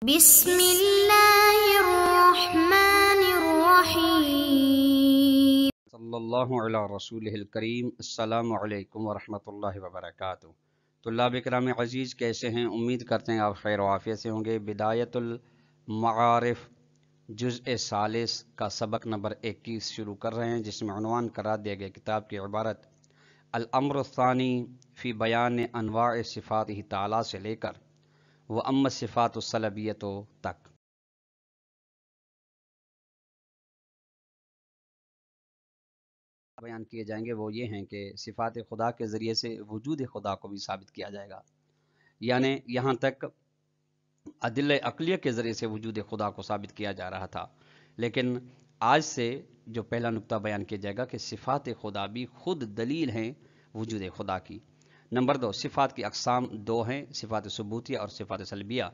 بسم اللہ الرحمن الرحیم صلی اللہ علی رسول الکریم۔ السلام علیکم ورحمۃ اللہ وبرکاتہ۔ طلاب کرام عزیز، کیسے ہیں؟ امید کرتے ہیں آپ خیر و عافیت سے ہوں گے۔ بدایت المعارف جزء ثالث کا سبق نمبر 21 شروع کر رہے ہیں، جس میں عنوان قرار دیا گیا کتاب کی عبارت الامر الثانی فی بیان انواع صفات تعالی سے لے کر وہ اما صفات السلبیت تک۔ بیان کیے جائیں گے وہ یہ ہیں کہ صفات خدا کے ذریعے سے وجود خدا کو بھی ثابت کیا جائے گا، یعنی یہاں تک ادلہ عقلیہ کے ذریعے سے وجود خدا کو ثابت کیا جا رہا تھا، لیکن آج سے جو پہلا نقطہ بیان کیا جائے گا کہ صفات خدا بھی خود دلیل ہیں وجود خدا کی۔ نمبر 2، صفات کی اقسام دو ہیں، صفات ثبوتیہ اور صفات سلبیہ۔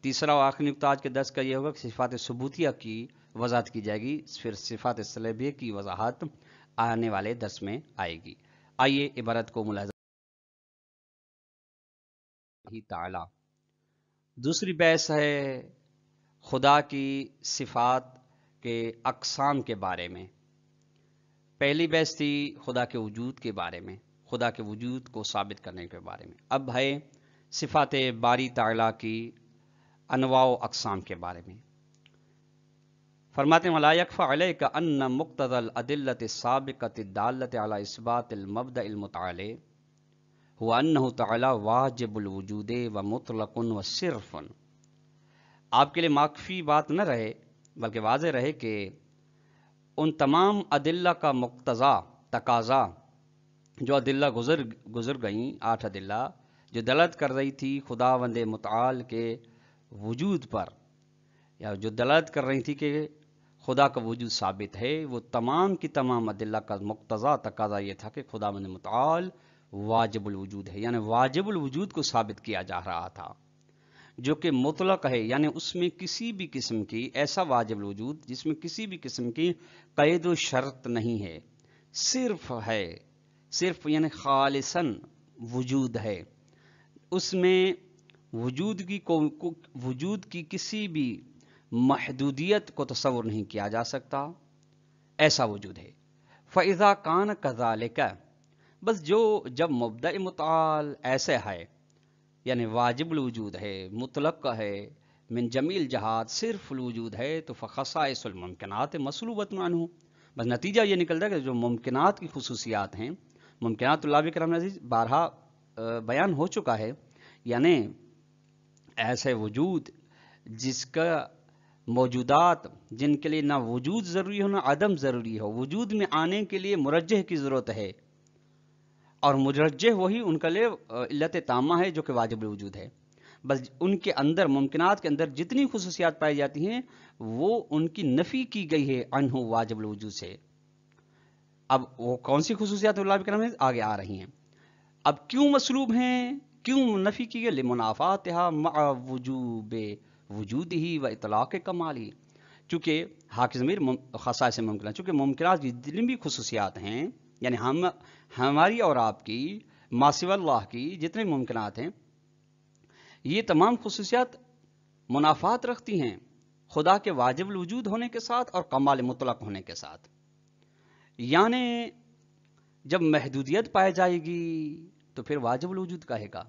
تیسرا و آخری نقطہ آج کے درس کا یہ ہوگا کہ صفات ثبوتیہ کی وضاحت کی جائے گی، پھر صفات سلبیہ کی وضاحت آنے والے درس میں آئے گی۔ آئیے عبارت کو ملاحظہ تعالی۔ دوسری بحث ہے خدا کی صفات کے اقسام کے بارے میں۔ پہلی بحث تھی خدا کے وجود کے بارے میں، خدا کے وجود کو ثابت کرنے کے بارے میں۔ اب ہے صفات باری تعالی کی انواع و اقسام کے بارے میں۔ فرماتے ہیں وَلَا يَخْفَى عَلَيْكَ أَنَّ مُقْتَضَى الْأَدِلَّةِ السَّابِقَةِ الدَّالَّةِ عَلَى إِثْبَاتِ الْمَبْدَأِ الْمُتَعَالِ هُوَ أَنَّهُ تَعَالَى وَاجِبُ الْوُجُودِ وَمُطْلَقٌ وَصِرْفٌ۔ آپ کے لیے مخفی بات نہ رہے بلکہ واضح رہے کہ ان تمام ادلہ کا مقتضا تقاضا، جو ادلہ گزر گئیں، 8 ادلہ جو دلالت کر رہی تھی خداوند متعال کے وجود پر، یا جو دلالت کر رہی تھی کہ خدا کا وجود ثابت ہے، وہ تمام کی تمام ادلہ کا مقتضا تقاضا یہ تھا کہ خداوند متعال واجب الوجود ہے، یعنی واجب الوجود کو ثابت کیا جا رہا تھا، جو کہ مطلق ہے، یعنی اس میں کسی بھی قسم کی ایسا واجب الوجود جس میں کسی بھی قسم کی قید و شرط نہیں ہے، صرف ہے، صرف یعنی خالصاً وجود ہے، اس میں وجود کی کسی بھی محدودیت کو تصور نہیں کیا جا سکتا، ایسا وجود ہے۔ فَإِذَا كَانَ كَذَلِكَ، بس جب مبدأ متعال ایسے ہے، یعنی واجب الوجود ہے، مطلق ہے، من جمیل جہات صرف الوجود ہے، تو فخصائص الممکنات مصلوبۃ عنہ، بس نتیجہ یہ نکلتا ہے کہ جو ممکنات کی خصوصیات ہیں، ممکنات طلاب کرام عزیز بارہا بیان ہو چکا ہے، یعنی ایسے وجود جس کا موجودات جن کے لیے نہ وجود ضروری ہو نہ عدم ضروری ہو، وجود میں آنے کے لیے مرجح کی ضرورت ہے، اور مرجح وہی ان کے لیے علت تامہ ہے جو کہ واجب الوجود ہے۔ بس ان کے اندر، ممکنات کے اندر جتنی خصوصیات پائی جاتی ہیں وہ ان کی نفی کی گئی ہے عنہ واجب الوجود سے۔ اب وہ کون سی خصوصیات اللہ کرام آگے آ رہی ہیں۔ اب کیوں مسلوب ہیں، کیوں نفی کی گئی؟ لمنافاتها مع وجوب وجودہ و اطلاق کمالہ، چونکہ حاکم ضمیر خصائص ممکنات، چونکہ ممکنات کی جتنی بھی خصوصیات ہیں، یعنی ہماری اور آپ کی، ما سوی اللہ کی جتنے ممکنات ہیں، یہ تمام خصوصیات منافات رکھتی ہیں خدا کے واجب الوجود ہونے کے ساتھ اور کمال مطلق ہونے کے ساتھ۔ یعنی جب محدودیت پائی جائے گی تو پھر واجب الوجود کہے گا۔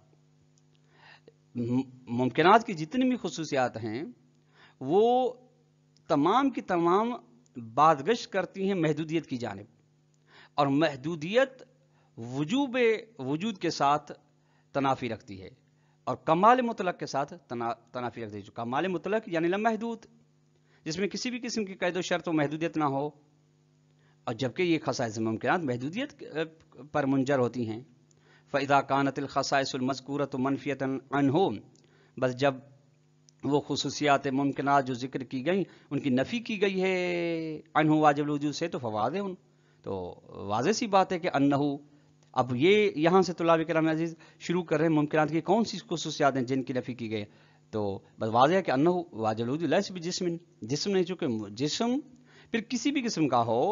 ممکنات کی جتنی بھی خصوصیات ہیں وہ تمام کی تمام بازگشت کرتی ہیں محدودیت کی جانب، اور محدودیت وجوب وجود کے ساتھ تنافی رکھتی ہے، اور کمال مطلق کے ساتھ تنافی رکھتی ہے۔ جو کمال مطلق یعنی لامحدود، جس میں کسی بھی قسم کی قید و شرط و محدودیت نہ ہو، اور جبکہ یہ خصائص ممکنات محدودیت پر منجر ہوتی ہیں۔ فَإِذَا كَانَتِ الْخَصَائِصُ الْمَذْكُورَةُ مَنْفِيَةً عَنْهُ، بس جب وہ خصوصیات ممکنات جو ذکر کی گئیں ان کی نفی کی گئی ہے عنہ واجب الوجود سے، تو فواضح، تو واضح سی بات ہے کہ انہ، اب یہ یہاں سے طلاب کرام عزیز شروع کر رہے ہیں ممکنات کی کون سی خصوصیات ہیں جن کی نفی کی گئی، تو بس واضح ہے کہ انہ واجب الوجود لیس بجسم، جسم نہیں، چونکہ جسم پھر کسی بھی قسم کا ہو،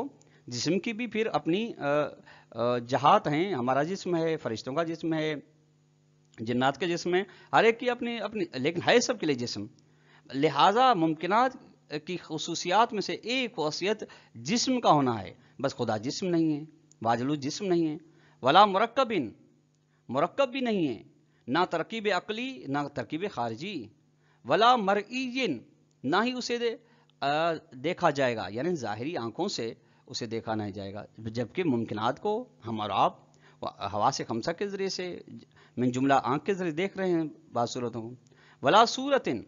جسم کی بھی پھر اپنی جہات ہیں، ہمارا جسم ہے، فرشتوں کا جسم ہے، جنات کے جسم ہے، ہر ایک کی اپنی، لیکن ہے سب کے لیے جسم، لہٰذا ممکنات کی خصوصیات میں سے ایک خاصیت جسم کا ہونا ہے، بس خدا جسم نہیں ہے، واجب الوجود جسم نہیں ہے، ولا مرکبن، مرکب بھی نہیں ہے، نہ ترکیب عقلی نہ ترکیب خارجی، ولا مرئین، نہ ہی اسے دیکھا جائے گا، یعنی ظاہری آنکھوں سے اسے دیکھا نہیں جائے گا، جبکہ ممکنات کو ہم اور آپ حواس خمسہ کے ذریعے سے من جملہ آنکھ کے ذریعے دیکھ رہے ہیں بعض صورتوں کو۔ ولا صورتن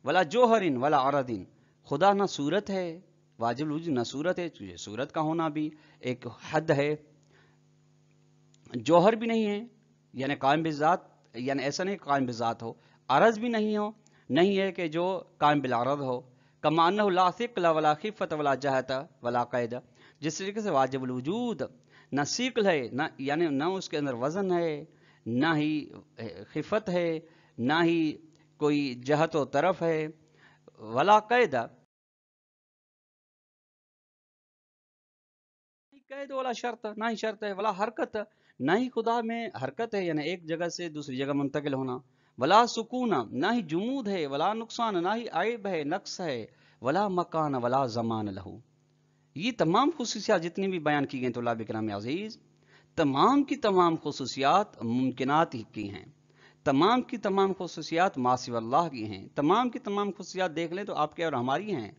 ولا جوہرن ولا عرضن، خدا نہ صورت ہے، واجب الوجود نہ صورت ہے، صورت کا ہونا بھی ایک حد ہے، جوہر بھی نہیں ہے یعنی قائم بذات، یعنی ایسا نہیں قائم بذات ہو، عرض بھی نہیں ہے کہ جو قائم بالعرض ہو، کما انہ لا ثقل ولا خفت ولا جہت ولا قید، جس طریقے سے واجب الوجود نہ ثقل ہے، نہ یعنی نہ اس کے اندر وزن ہے، نہ ہی خفت ہے، نہ ہی کوئی جہت و طرف ہے، ولا قید، قید والا شرط، نہ ہی شرط ہے، ولا حرکت، نہ ہی خدا میں حرکت ہے یعنی ایک جگہ سے دوسری جگہ منتقل ہونا، ولا سکون، نہ ہی جمود ہے، ولا نقصان، نہ ہی عیب ہے، نقص ہے، ولا مکان ولا زمان لہو۔ یہ تمام خصوصیات جتنی بھی بیان کی گئی طلاب کرام عزیز، تمام کی تمام خصوصیات ممکنات ہی کی ہیں، تمام کی تمام خصوصیات ما سوی اللہ کی ہیں، تمام کی تمام خصوصیات دیکھ لیں تو آپ کے اور ہماری ہیں،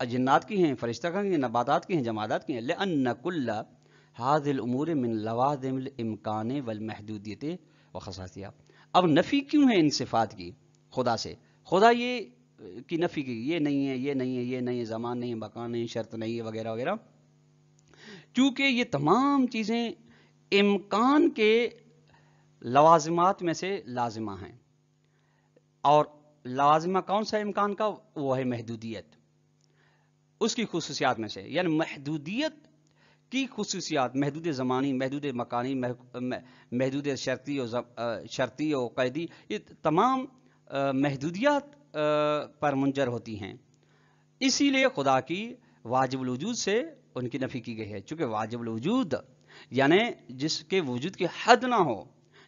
جنات کی ہیں، فرشتہ کی ہیں، نباتات کی ہیں، جمادات کی ہیں، لأن کل هذه الامور من لوازم الامکان والمحدودیت وخصائصها۔ اب نفی کیوں ہے ان صفات کی خدا سے؟ خدا یہ کی نفی کی، یہ نہیں ہے، یہ نہیں ہے، یہ نہیں ہے، زمان نہیں ہے، مکان نہیں، شرط نہیں ہے، وغیرہ وغیرہ، کیونکہ یہ تمام چیزیں امکان کے لوازمات میں سے لازمہ ہیں، اور لازمہ کون سا امکان کا؟ وہ ہے محدودیت، اس کی خصوصیات میں سے، یعنی محدودیت کی خصوصیات، محدود زمانی، محدود مکانی، محدود شرطی و قیدی، یہ تمام محدودیات پر منجر ہوتی ہیں، اسی لیے خدا کی واجب الوجود سے ان کی نفی کی گئی ہے، چونکہ واجب الوجود یعنی جس کے وجود کی حد نہ ہو،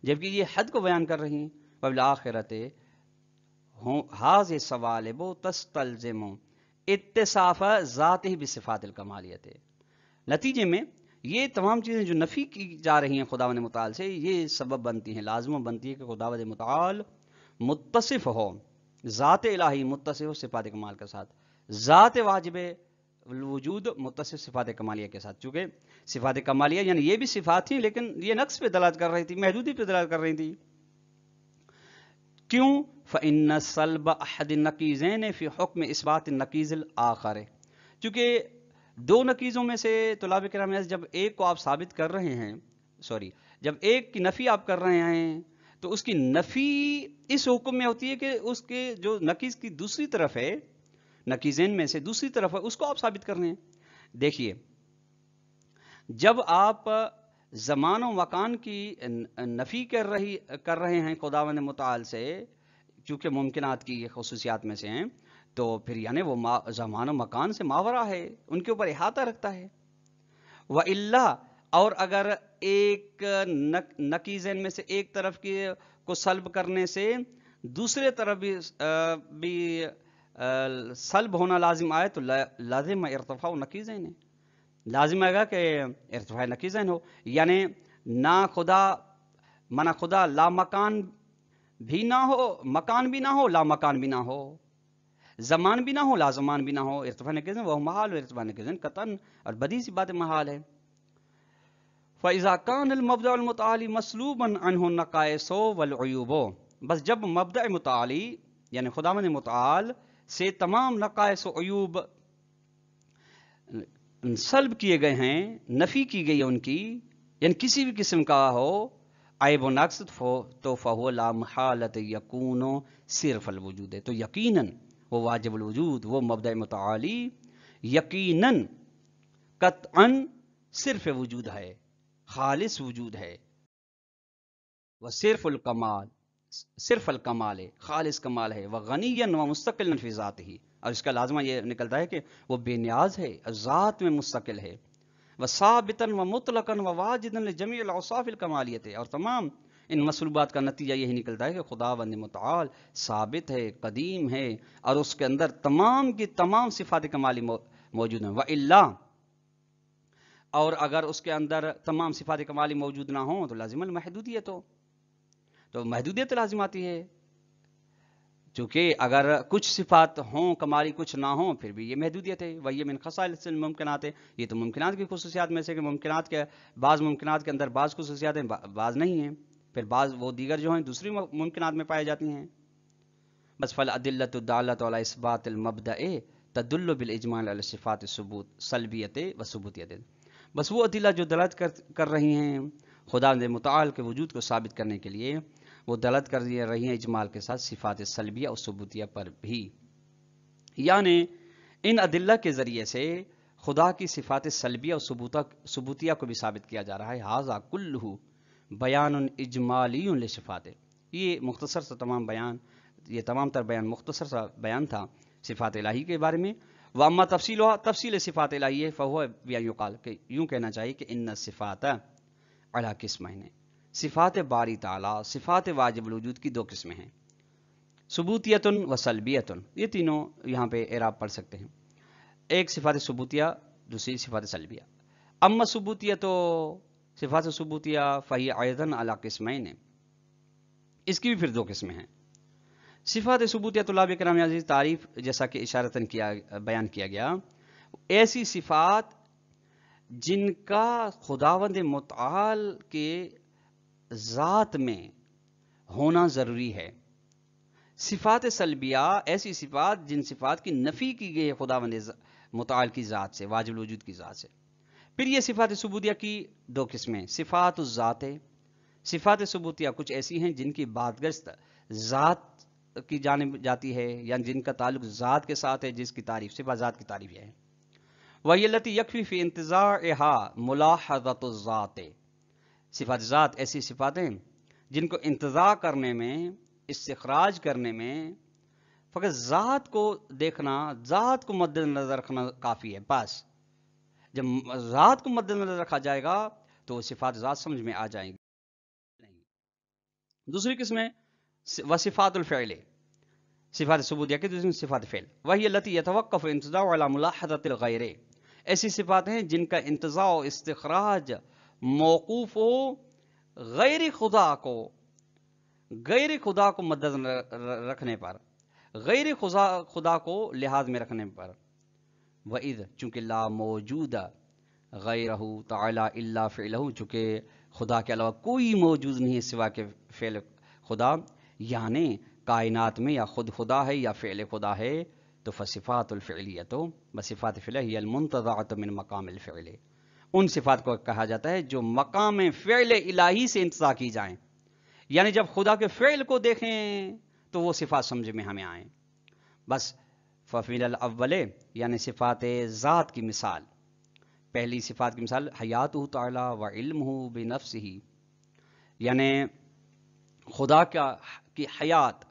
جبکہ یہ حد کو بیان کر رہی ہیں، وبالآخرت حاض سوالب تستلزم اتصاف ذاتہ بصفات الکمالیت۔ نتیجے میں یہ تمام چیزیں جو نفی کی جا رہی ہیں خداوند متعال سے، یہ سبب بنتی ہیں، لازم بنتی ہے کہ خداوند متعال متصف ہو، ذات الہی متصف ہو صفات کمال کے ساتھ، ذات واجب الوجود متصف صفات کمالیہ کے ساتھ، چونکہ صفات کمالیہ یعنی یہ بھی صفات تھیں لیکن یہ نقص پہ دلالت کر رہی تھی، محدودی پہ دلالت کر رہی تھی۔ کیوں؟ فإن سلب احد النقیضین فی حکم اثبات النقیض الآخر، چونکہ دو نقیضوں میں سے طلاب کرام جب ایک کو آپ ثابت کر رہے ہیں، جب ایک کی نفی آپ کر رہے ہیں تو اس کی نفی اس حکم میں ہوتی ہے کہ اس کے جو نقیض کی دوسری طرف ہے، نقیضین میں سے دوسری طرف ہے، اس کو آپ ثابت کر رہے ہیں۔ دیکھیے، جب آپ زمان و مکان کی نفی کر رہے ہیں خداوند متعال سے، چونکہ ممکنات کی یہ خصوصیات میں سے ہیں، تو پھر یعنی وہ زمان و مکان سے ماورا ہے، ان کے اوپر احاطہ رکھتا ہے۔ وَإِلَّا، اور اگر ایک نقیضین میں سے ایک طرف کو سلب کرنے سے دوسرے طرف بھی سلب ہونا لازم آئے تو لازم ارتفاع نقیضین، لازم آئے گا کہ ارتفاع نقیضین ہو، یعنی نہ خدا منع خدا لا مکان بھی نہ ہو، مکان بھی نہ ہو، لا مکان بھی نہ ہو، زمان بھی نہ ہو، لا زمان بھی نہ ہو، ارتفاع نقیضین وہ محال، و ارتفاع نقیضین قطعاً اور بدی سی بات محال ہے۔ فَإِذَا كَانَ الْمَبْدَأُ الْمُتَعَالِي مَسْلُوبًا عَنْهُ النَّقَائِصُ وَالْعُيُوبُ، بس جب مبدأ متعالی یعنی خداوند متعال سے تمام نقائص و عیوب سلب کیے گئے ہیں، نفی کی گئی ہے ان کی، یعنی کسی بھی قسم کا ہو عیب و نقص، تو فہو لا محالت یکون صرف الوجود، تو یقیناً وہ واجب الوجود، وہ مبدأ متعالی یقیناً قطعاً صرف وجود ہے، خالص وجود ہے، وہ صرف الکمال، صرف الکمال ہے، خالص کمال ہے، وہ غنیًا و مستقل فی ذاتہ، اور اس کا لازمہ یہ نکلتا ہے کہ وہ بے نیاز ہے، ذات میں مستقل ہے، وہ ثابتاً و مطلقاً و واجداً لجمیع الاوصاف الکمالیت، اور تمام ان مسلوبات کا نتیجہ یہی نکلتا ہے کہ خداوند متعال ثابت ہے، قدیم ہے، اور اس کے اندر تمام کی تمام صفات کمالی موجود ہیں. وَإِلَّا، اور اگر اس کے اندر تمام صفات کمالی موجود نہ ہوں تو لازم المحدودیت ہو، تو محدودیت لازم آتی ہے. چونکہ اگر کچھ صفات ہوں کمالی کچھ نہ ہوں پھر بھی یہ محدودیت ہے. وہی من خصائص الممکنات ہے، یہ تو ممکنات کی خصوصیات میں سے کہ ممکنات کے بعض ممکنات کے اندر بعض خصوصیات ہیں، بعض نہیں ہیں، پھر بعض وہ دیگر جو ہیں دوسری ممکنات میں پائی جاتی ہیں. بس فالادلۃ الدالۃ علی اثبات المبدأ تدل بالاجماع علی صفات الثبوت سلبیت و ثبوتیت. بس وہ ادلہ جو دلالت کر رہی ہیں خدا متعال کے وجود کو ثابت کرنے کے لیے، وہ دلالت کر رہی ہیں اجمال کے ساتھ صفات سلبیہ اور ثبوتیہ پر بھی. یعنی ان ادلہ کے ذریعے سے خدا کی صفات سلبیہ اور ثبوتیہ کو بھی ثابت کیا جا رہا ہے. ھذا کلہ بیان اجمالی لصفات، یہ مختصر سا تمام بیان، یہ تمام تر بیان مختصر سا بیان تھا صفات الہی کے بارے میں. واما تفصیل صفات الہی فہو یقال، کہ یوں کہنا چاہیے کہ ان صفات علی قسمین، صفات باری تعالی صفات واجب الوجود کی دو قسمیں ہیں، ثبوتیت و سلبیت. یہ تینوں یہاں پہ اعراب پڑھ سکتے ہیں، ایک صفات ثبوتیہ دوسری صفات سلبیہ. اما ثبوتیہ تو صفات ثبوتیہ فہی ایضاً علی قسمین، اس کی بھی پھر دو قسمیں ہیں. صفات ثبوتیہ طلاب کرام عزیز تعریف جیسا کہ اشارتاً بیان کیا گیا، ایسی صفات جن کا خداوند متعال کے ذات میں ہونا ضروری ہے. صفات سلبیہ ایسی صفات جن صفات کی نفی کی گئی ہے خداوند متعال کی ذات سے، واجب الوجود کی ذات سے. پھر یہ صفات ثبوتیہ کی دو قسمیں، صفات الذات. صفات ثبوتیہ کچھ ایسی ہیں جن کی باتگشت ذات کی جانب جاتی ہے، یعنی جن کا تعلق ذات کے ساتھ ہے، جس کی تعریف صفات ذات کی تعریف ہے. وَهِيَ الَّتِي يَكْفِي فِي انتزاعها ملاحظة الذات. صفات ذات ایسی صفات ہیں جن کو انتزاع کرنے میں، استخراج کرنے میں فقط ذات کو دیکھنا، ذات کو مد نظر رکھنا کافی ہے. بس جب ذات کو مد نظر رکھا جائے گا تو صفات ذات سمجھ میں آ جائیں گی. دوسری قسم ہے وصفات الفعل، صفات ثبوتیہ کی دوسری صفات فعل. وہی التي يتوقف انتزاع على ملاحظة الغیر. ایسی صفات ہیں جن کا انتزاع و استخراج موقوف ہو غیر خدا کو مد نظر رکھنے پر، غیر خدا کو لحاظ میں رکھنے پر. وَإِذْ، چونکہ لا موجود غیرہ تعالی الا فعلہ، چونکہ خدا کے علاوہ کوئی موجود نہیں ہے سوا کے فعل خدا، یعنی کائنات میں یا خود خدا ہے یا فعل خدا ہے. تو فصفات الفعلیت بصفات فعل ہی المنتزعۃ من مقام الفعل، ان صفات کو کہا جاتا ہے جو مقام فعل الہی سے انتزاع کی جائیں. یعنی جب خدا کے فعل کو دیکھیں تو وہ صفات سمجھ میں ہمیں آئیں. بس ففیل الاول، یعنی صفات ذات کی مثال، پہلی صفات کی مثال حیاتہ تعالی و علمہ بنفسہ، یعنی خدا کی حیات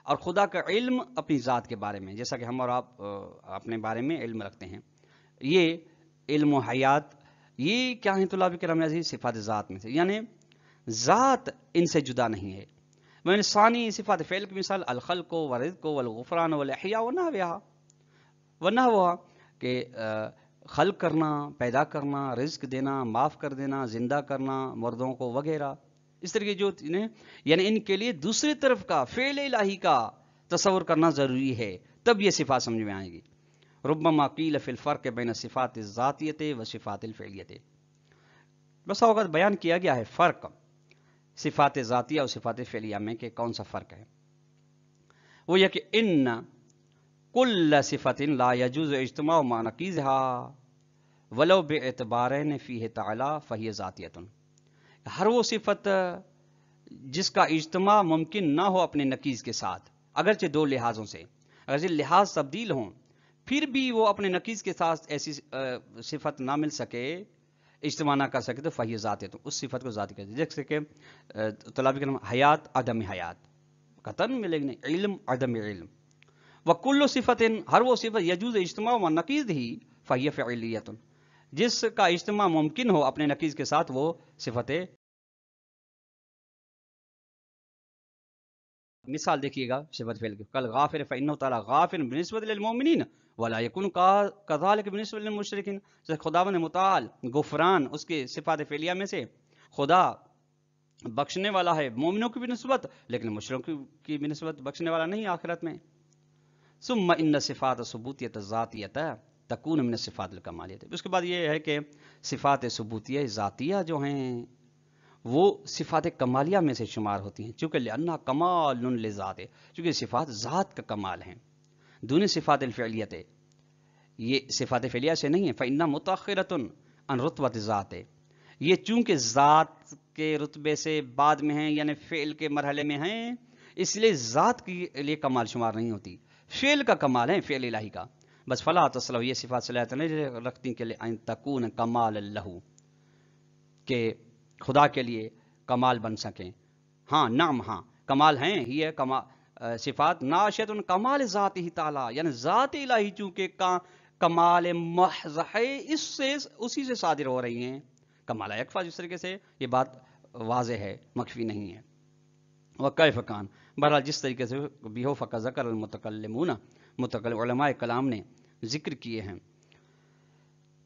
اور خدا کا علم اپنی ذات کے بارے میں، جیسا کہ ہم اور آپ اپنے بارے میں علم رکھتے ہیں. یہ علم و حیات یہ کیا ہیں طلاب کرام عزیز؟ صفات ذات میں سے، یعنی ذات ان سے جدا نہیں ہے. میں ثانی صفات فعل کی مثال الخلق والرزق والغفران والاحیاء ونحوها، کہ خلق کرنا، پیدا کرنا، رزق دینا، معاف کر دینا، زندہ کرنا مردوں کو وغیرہ. اس طرح کی جو یعنی ان کے لیے دوسری طرف کا فعل الہی کا تصور کرنا ضروری ہے، تب یہ صفات سمجھ میں آئیں گی. ربما قیل فی الفرق بین صفات الذاتیت و صفات الفعلیت. بس اوقات بیان کیا گیا ہے فرق صفات ذاتیہ اور صفات فعلیہ میں کہ کون سا فرق ہے. وہ یہ کہ ان کل صفت لا یجوز اجتماع مع نقیضها ولو باعتبارین فیہ تعالی فہی ذاتیۃ. ہر وہ صفت جس کا اجتماع ممکن نہ ہو اپنے نقیض کے ساتھ، اگرچہ دو لحاظوں سے، اگرچہ لحاظ تبدیل ہوں، پھر بھی وہ اپنے نقیض کے ساتھ ایسی صفت نہ مل سکے، اجتماع نہ کر سکے، تو فہی ذاتیۃ، اس صفت کو ذاتی کہتے ہیں. جیسے کہ طلاب کرام حیات عدم حیات قطن ملے گی نہیں، علم عدم علم. وکل صفت، ہر وہ صفت یجوز اجتماع و نقیض ہی فہی فعلیۃ، جس کا اجتماع ممکن ہو اپنے نقیض کے ساتھ وہ صفت مثال دیکھیے گا صفت فعل کی، کل غافر فإنه تعالی غافر بنسبت للمؤمنین ولا یکون کذالک بنسبت للمشرکین، خداوند متعال غفران اس کے صفات فعلیہ میں سے خدا بخشنے والا ہے مومنوں کی بھی نسبت، لیکن مشرکوں کی بھی نسبت بخشنے والا نہیں آخرت میں۔ ثم ان صفات ثبوتیت ذاتیت تکون من صفات الکمالیت، اس کے بعد یہ ہے کہ صفات ثبوتیہ ذاتیہ جو ہیں وہ صفات کمالیہ میں سے شمار ہوتی ہیں، چونکہ لأنہا کمال لذات، چونکہ صفات ذات کا کمال ہیں، دون صفات الفعلیت، یہ صفات فعلیہ سے نہیں ہے، فإنہا متأخرۃ عن رتبۃ ذات، یہ چونکہ ذات کے رتبے سے بعد میں ہیں، یعنی فعل کے مرحلے میں ہیں، اس لیے ذات کے لیے کمال شمار نہیں ہوتی، فعل کا کمال ہے، فعل الہی کا بس۔ فلا تصلح، یہ صفات صلاحیت نہیں رکھتی کہ ان تکون کمال اللہ، کہ خدا کے لیے کمال بن سکیں۔ ہاں نعم، ہاں کمال ہیں، یہ صفات ناشئۃ کمال ذات ہی تعالیٰ، یعنی ذات الہی چونکہ کمال محض ہے، اسی سے صادر ہو رہی ہیں، کمال یکفا، جس طریقے سے یہ بات واضح ہے، مخفی نہیں ہے۔ وکیف کان، بہرحال جس طریقے سے بھی ہو، فقط ذکر المتکلمون، متکلم علماء کلام نے ذکر کیے ہیں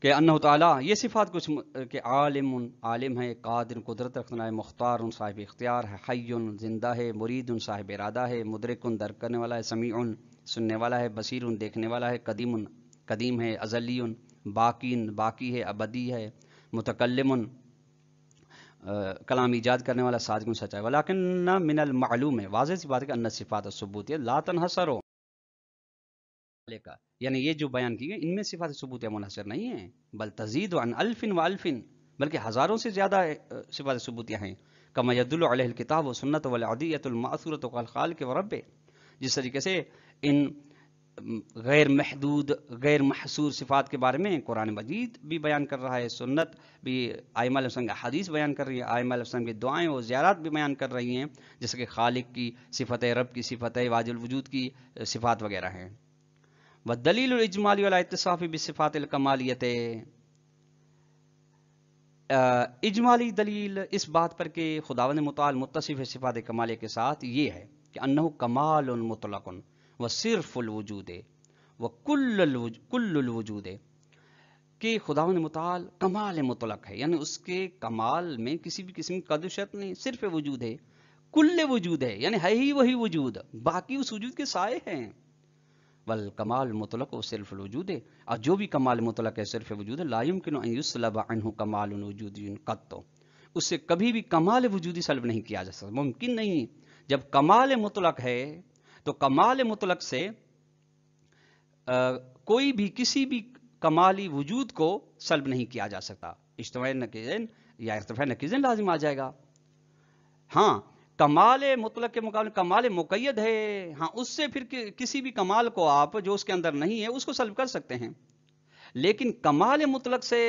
کہ انہ تعالیٰ یہ صفات کچھ کہ عالم ہے، قادر قدرت رکھنا ہے، مختار صاحب اختیار ہے، حی زندہ ہے، مرید صاحب ارادہ ہے، مدرک درک کرنے والا ہے، سمیع سننے والا ہے، بصیر دیکھنے والا ہے، قدیم ہے، ازلی باقی ہے، ابدی ہے، متکلم کلام ایجاد کرنے والا، صادق سچا ہے۔ ولیکن من المعلوم ہے، واضح سی بات ہے کہ ان صفات الثبوتیہ لا تنحصر، یعنی یہ جو بیان کی گئی ان میں صفات ثبوتیہ منحصر نہیں ہیں، بل تزید عن الف و الف، بلکہ ہزاروں سے زیادہ صفات ثبوتیہ ہیں، کما یدل علیہ الکتاب و سنت والعدیۃ المأثورۃ والخالق ورب، جس طریقے سے ان غیر محدود غیر محصور صفات کے بارے میں قرآن مجید بھی بیان کر رہا ہے، سنت بھی ائمہ علیہ السلام کی حدیث بیان کر رہی ہے، ائمہ علیہ السلام کی دعائیں و زیارات بھی بیان کر رہی ہیں، جیسے کہ خالق کی صفت ہے، رب کی صفت ہے، واجب الوجود کی صفات وغیرہ ہیں۔ والدلیل الاجمالی والا اتصاف بصفات الکمالیت، اجمالی دلیل اس بات پر کہ خداوند متعال متصف ہے صفات کمالیہ کے ساتھ یہ ہے کہ انہ کمال مطلق و صرف الوجود و کل الوجود، کہ خداوند متعال کمال مطلق ہے، یعنی اس کے کمال میں کسی بھی قسم کی قدشت نہیں، صرف وجود ہے، کل وجود ہے، یعنی ہے ہی وہی وجود، باقی اس وجود کے سائے ہیں۔ والکمال مطلق و صرف الوجود، اور جو بھی کمال مطلق ہے صرف وجود ہے، لا يمکن ان یسلب عنہ کمال وجود قط، اس سے کبھی بھی کمال وجودی سلب نہیں کیا جا سکتا، ممکن نہیں۔ جب کمال مطلق ہے تو کمال مطلق سے کوئی بھی کسی بھی کمالی وجود کو سلب نہیں کیا جا سکتا، اجتماع نقیضین یا ارتفاع نقیضین لازم آ جائے گا۔ ہاں کمال مطلق کے مقابلے کمال مقید ہے، ہاں اس سے پھر کسی بھی کمال کو آپ جو اس کے اندر نہیں ہے اس کو سلب کر سکتے ہیں، لیکن کمال مطلق سے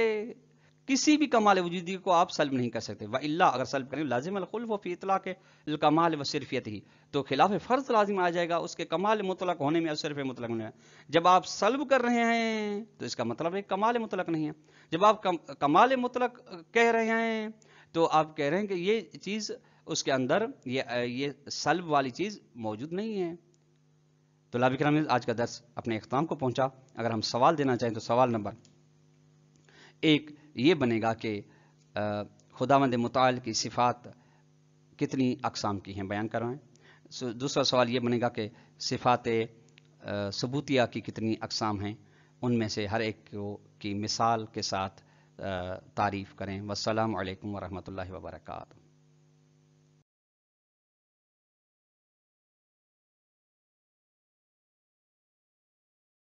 کسی بھی کمال وجودی کو آپ سلب نہیں کر سکتے، وَإِلَّا اگر سلب کریں لازم الخلف فی اطلاق الکمال و صرفیت ہی، تو خلاف فرض لازم آ جائے گا اس کے کمال مطلق ہونے میں اور صرف مطلق ہونے میں۔ جب آپ سلب کر رہے ہیں تو اس کا مطلب ہے کمال مطلق نہیں ہے، جب آپ کمال مطلق کہہ رہے ہیں تو آپ کہہ رہے ہیں کہ یہ چیز اس کے اندر یہ سلب والی چیز موجود نہیں ہے۔ تو طلاب کرام، آج کا درس اپنے اختتام کو پہنچا۔ اگر ہم سوال دینا چاہیں تو سوال نمبر 1 یہ بنے گا کہ خداوند متعال کی صفات کتنی اقسام کی ہیں، بیان کروائیں۔ دوسرا سوال یہ بنے گا کہ صفات ثبوتیہ کی کتنی اقسام ہیں، ان میں سے ہر ایک کی مثال کے ساتھ تعریف کریں۔ والسلام علیکم ورحمۃ اللہ وبرکاتہ۔